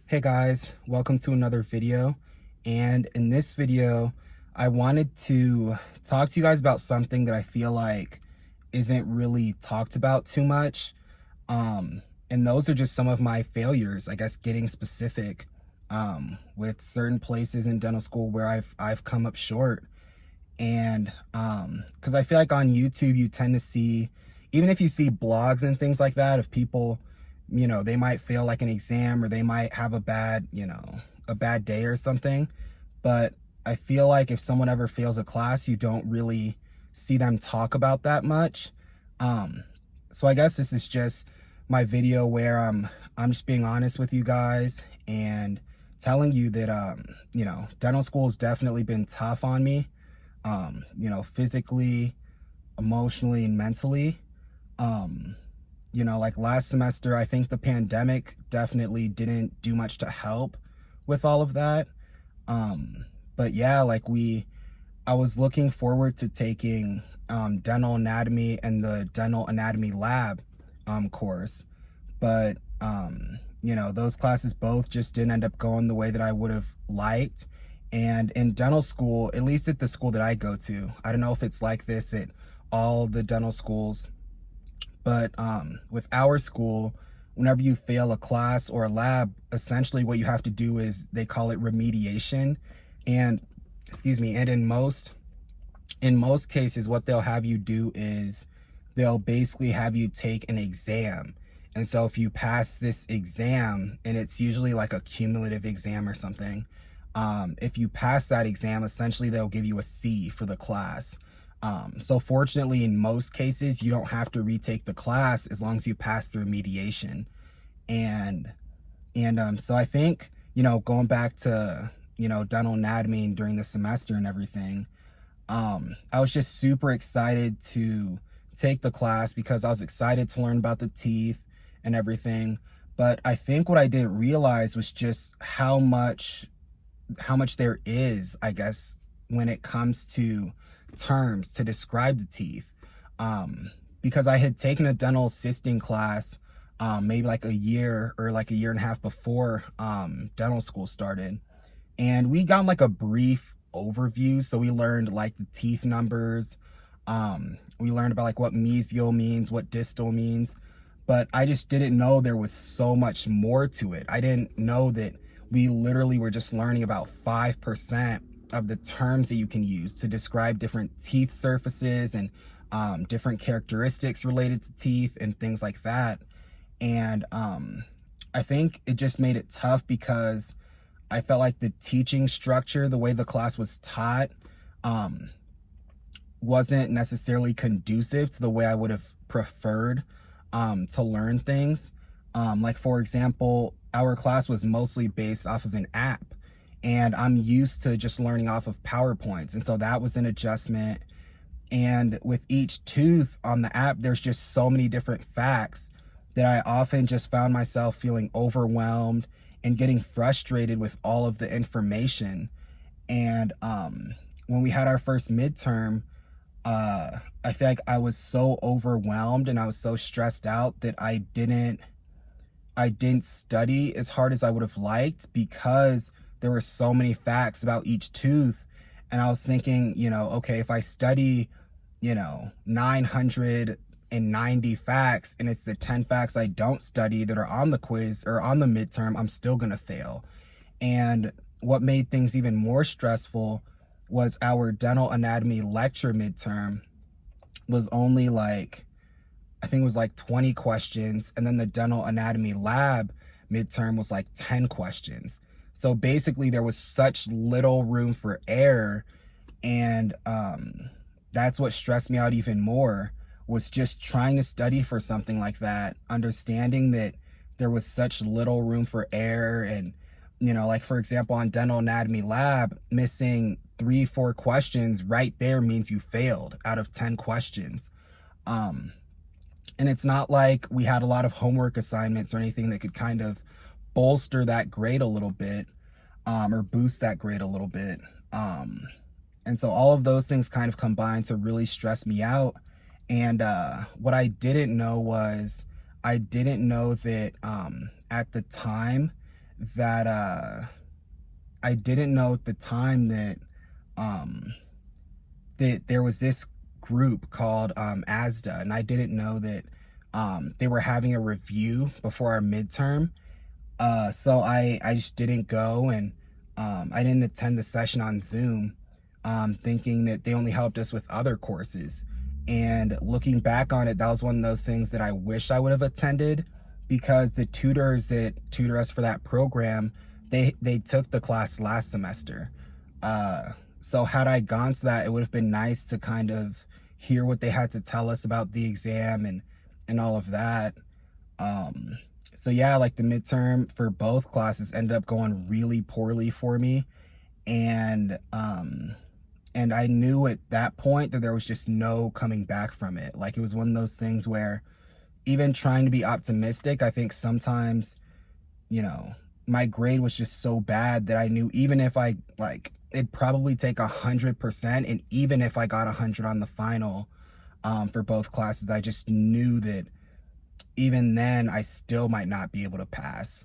Hey guys, welcome to another video. And in this video, I wanted to talk to you guys about something that I feel like isn't really talked about too much. And those are just some of my failures, I guess, getting specific with certain places in dental school where I've come up short. And because I feel like on YouTube you tend to see, even if you see blogs and things like that of people, they might fail like an exam, or they might have a bad, a bad day or something. But I feel like if someone ever fails a class, you don't really see them talk about that much. So I guess this is just my video where I'm just being honest with you guys and telling you that dental school has definitely been tough on me, physically, emotionally, and mentally. Like last semester, I think the pandemic definitely didn't do much to help with all of that. But yeah, I was looking forward to taking dental anatomy and the dental anatomy lab course, but those classes both just didn't end up going the way that I would have liked. And in dental school, at least at the school that I go to, I don't know if it's like this at all the dental schools, but with our school, whenever you fail a class or a lab, essentially what you have to do is, they call it remediation. And and in most cases, what they'll have you do is they'll basically have you take an exam. And so if you pass this exam, and it's usually like a cumulative exam or something, if you pass that exam, essentially they'll give you a C for the class. So fortunately, in most cases, you don't have to retake the class as long as you pass the remediation. And so I think, going back to, dental anatomy during the semester and everything, I was just super excited to take the class because I was excited to learn about the teeth and everything. But I think what I didn't realize was just how much there is, I guess, when it comes to terms to describe the teeth. Because I had taken a dental assisting class maybe like a year or like a year and a half before dental school started, and we got like a brief overview. So we learned like the teeth numbers, we learned about like what mesial means, what distal means, but I just didn't know there was so much more to it. I didn't know that we literally were just learning about 5% of the terms that you can use to describe different teeth surfaces and different characteristics related to teeth and things like that. And I think it just made it tough because I felt like the teaching structure, the way the class was taught, wasn't necessarily conducive to the way I would have preferred to learn things. Like, for example, our class was mostly based off of an app, and I'm used to just learning off of PowerPoints. And so that was an adjustment. And with each tooth on the app, there's just so many different facts that I often just found myself feeling overwhelmed and getting frustrated with all of the information. And when we had our first midterm, I feel like I was so overwhelmed and I was so stressed out that I didn't study as hard as I would have liked, because there were so many facts about each tooth. And I was thinking, okay, if I study, 990 facts, and it's the 10 facts I don't study that are on the quiz or on the midterm, I'm still gonna fail. And what made things even more stressful was our dental anatomy lecture midterm was only like, I think it was like 20 questions, and then the dental anatomy lab midterm was like 10 questions. So basically there was such little room for error. And that's what stressed me out even more, was just trying to study for something like that, understanding that there was such little room for error. And like, for example, on dental anatomy lab, missing 3-4 questions right there means you failed out of 10 questions. And it's not like we had a lot of homework assignments or anything that could kind of bolster that grade a little bit, or boost that grade a little bit. And so all of those things kind of combined to really stress me out. And what I didn't know was, I didn't know that at the time that I didn't know at the time that um, that there was this group called ASDA, and I didn't know that they were having a review before our midterm. So I just didn't go, and I didn't attend the session on Zoom, thinking that they only helped us with other courses. And looking back on it, that was one of those things that I wish I would have attended, because the tutors that tutor us for that program, they took the class last semester. So had I gone to that, it would have been nice to kind of hear what they had to tell us about the exam and all of that. So yeah, like the midterm for both classes ended up going really poorly for me. And I knew at that point that there was just no coming back from it. Like, it was one of those things where, even trying to be optimistic, I think sometimes, my grade was just so bad that I knew, even if I, like, it'd probably take 100%, and even if I got 100 on the final, for both classes, I just knew that even then I still might not be able to pass.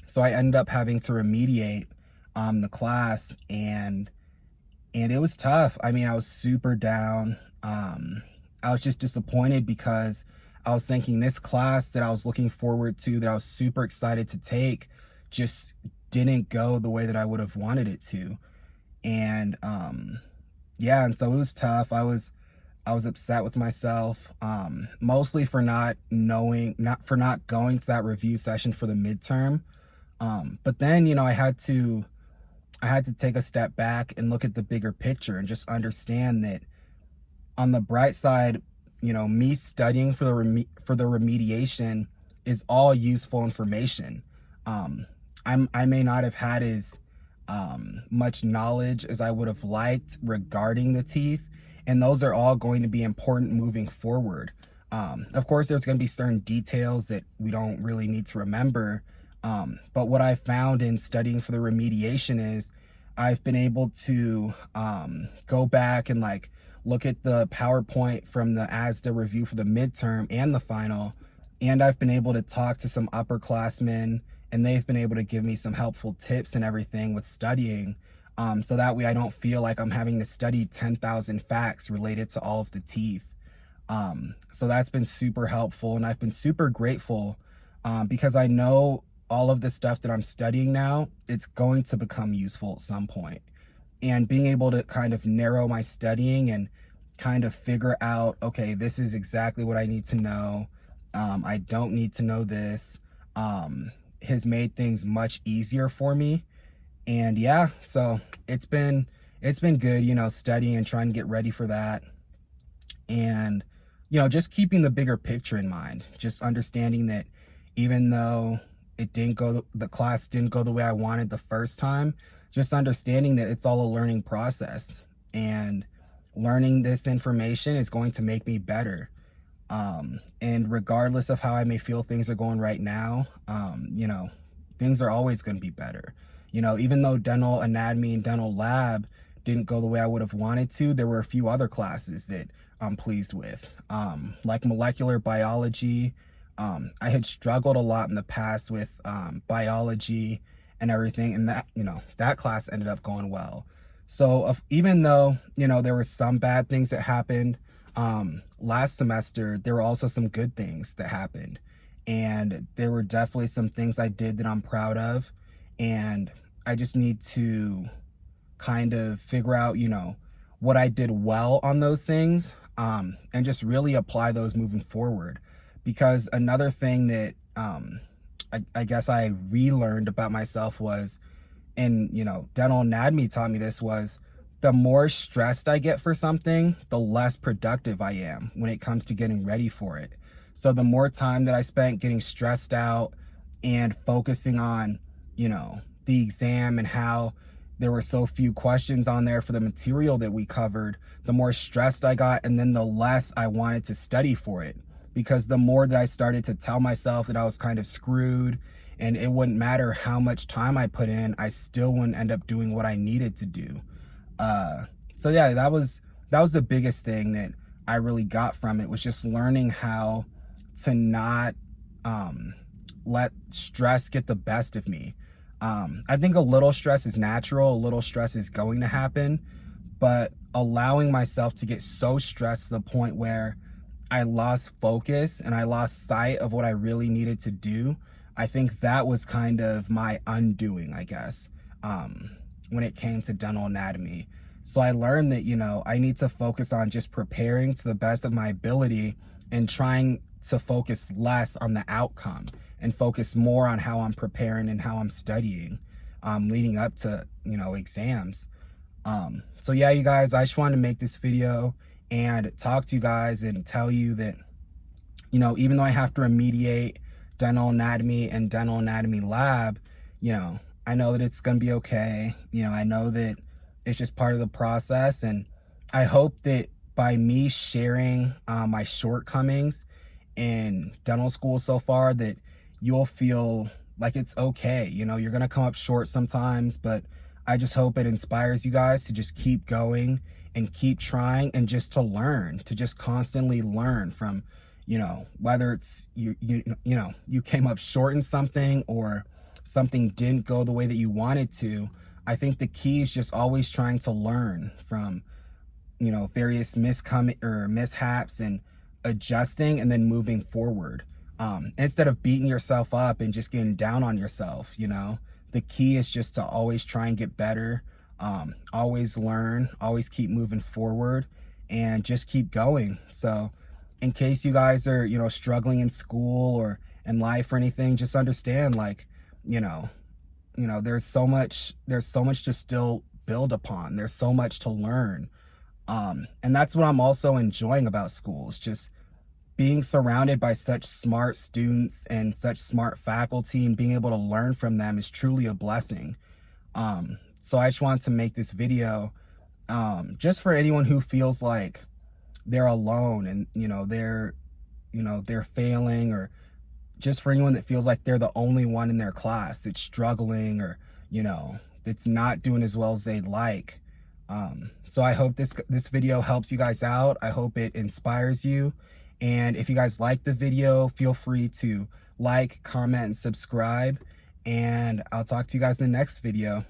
So I ended up having to remediate the class, and it was tough. I mean, I was super down. I was just disappointed, because I was thinking this class that I was looking forward to, that I was super excited to take, just didn't go the way that I would have wanted it to. And yeah, and so it was tough. I was upset with myself, mostly for not going to that review session for the midterm. But then, I had to take a step back and look at the bigger picture, and just understand that, on the bright side, me studying for the remediation is all useful information. I may not have had as much knowledge as I would have liked regarding the teeth, and those are all going to be important moving forward. Of course, there's going to be certain details that we don't really need to remember, but what I found in studying for the remediation is, I've been able to go back and look at the PowerPoint from the ASDA review for the midterm and the final, and I've been able to talk to some upperclassmen, and they've been able to give me some helpful tips and everything with studying, so that way I don't feel like I'm having to study 10,000 facts related to all of the teeth. So that's been super helpful, and I've been super grateful, because I know all of the stuff that I'm studying now, it's going to become useful at some point. And being able to kind of narrow my studying and kind of figure out, okay, this is exactly what I need to know. I don't need to know this, has made things much easier for me. And yeah, so it's been good, studying and trying to get ready for that. And, just keeping the bigger picture in mind, just understanding that even though the class didn't go the way I wanted the first time, just understanding that it's all a learning process, and learning this information is going to make me better. And regardless of how I may feel things are going right now, things are always going to be better. Even though dental anatomy and dental lab didn't go the way I would have wanted to, there were a few other classes that I'm pleased with, like molecular biology. I had struggled a lot in the past with biology and everything, and that class ended up going well. So even though, there were some bad things that happened last semester, there were also some good things that happened. And there were definitely some things I did that I'm proud of. And I just need to kind of figure out, what I did well on those things, and just really apply those moving forward. Because another thing that I guess I relearned about myself was, and dental anatomy taught me this, was the more stressed I get for something, the less productive I am when it comes to getting ready for it. So the more time that I spent getting stressed out and focusing on, the exam and how there were so few questions on there for the material that we covered, the more stressed I got, and then the less I wanted to study for it. Because the more that I started to tell myself that I was kind of screwed, and it wouldn't matter how much time I put in, I still wouldn't end up doing what I needed to do. So yeah, that was the biggest thing that I really got from it, was just learning how to not let stress get the best of me. I think a little stress is natural, a little stress is going to happen, but allowing myself to get so stressed to the point where I lost focus and I lost sight of what I really needed to do, I think that was kind of my undoing, I guess, when it came to dental anatomy. So I learned that, you know, I need to focus on just preparing to the best of my ability and trying to focus less on the outcome and focus more on how I'm preparing and how I'm studying leading up to, you know, exams. So yeah, you guys, I just wanted to make this video and talk to you guys and tell you that, you know, even though I have to remediate dental anatomy and dental anatomy lab, you know, I know that it's going to be okay. You know, I know that it's just part of the process. And I hope that by me sharing my shortcomings in dental school so far, that you'll feel like it's okay. You know, you're going to come up short sometimes, but I just hope it inspires you guys to just keep going and keep trying and just to learn, to just constantly learn from, you know, whether it's you know, you came up short in something or something didn't go the way that you wanted to. I think the key is just always trying to learn from, you know, various mishaps and adjusting and then moving forward. Instead of beating yourself up and just getting down on yourself, you know, the key is just to always try and get better, always learn, always keep moving forward and just keep going. So in case you guys are, you know, struggling in school or in life or anything, just understand, like, you know, there's so much to still build upon. There's so much to learn. And that's what I'm also enjoying about school, is just being surrounded by such smart students and such smart faculty, and being able to learn from them is truly a blessing. So I just wanted to make this video just for anyone who feels like they're alone and, you know, they're failing, or just for anyone that feels like they're the only one in their class that's struggling, or, you know, that's not doing as well as they'd like. So I hope this video helps you guys out. I hope it inspires you. And if you guys like the video, feel free to like, comment, and subscribe. And I'll talk to you guys in the next video.